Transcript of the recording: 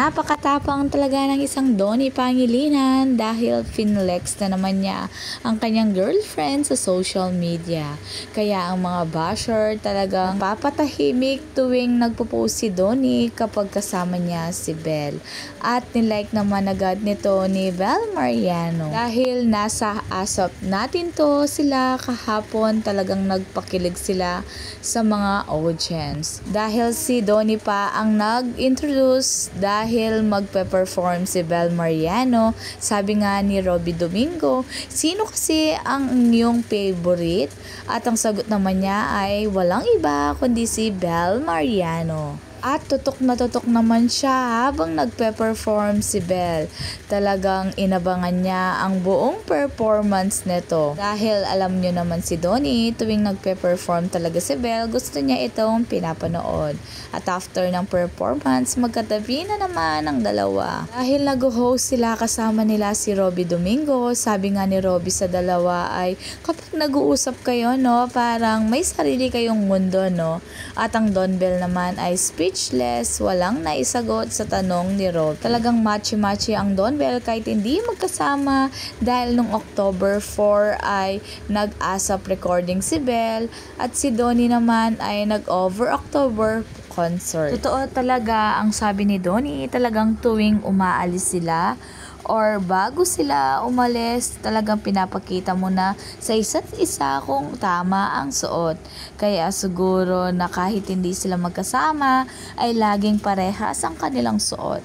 Napakatapang talaga ng isang Donnie Pangilinan dahil finlex na naman niya ang kanyang girlfriend sa social media. Kaya ang mga basher talagang papatahimik tuwing nagpo-post si Donnie kapag kasama niya si Belle. At nilike naman agad nito ni Belle Mariano. Dahil nasa asap natin to sila kahapon, talagang nagpakilig sila sa mga audience. Dahil si Donnie pa ang nag-introduce dahil magpe-perform si Belle Mariano. Sabi nga ni Robby Domingo, sino kasi ang inyong favorite? At ang sagot naman niya ay walang iba kundi si Belle Mariano. At tutok na tutok naman siya habang nagpe-perform si Belle. Talagang inabangan niya ang buong performance nito. Dahil alam niyo naman si Donnie, tuwing nagpe-perform talaga si Belle, gusto niya itong pinapanood. At after ng performance, magkatabi na naman ang dalawa. Dahil nag-host sila kasama nila si Robby Domingo, sabi nga ni Robby sa dalawa ay kapag nag-uusap kayo, no, parang may sarili kayong mundo, no? At ang Don Bell naman ay speechless, walang naisagot sa tanong ni Rob. Talagang matchy-matchy ang Don Bell kahit hindi magkasama dahil nung October 4 ay nag-ASAP recording si Belle at si Donnie naman ay nag-over October concert. Totoo talaga ang sabi ni Donnie, talagang tuwing umaalis sila or bago sila umalis, talagang pinapakita mo na sa isa't isa kung tama ang suot. Kaya siguro na kahit hindi sila magkasama, ay laging parehas ang kanilang suot.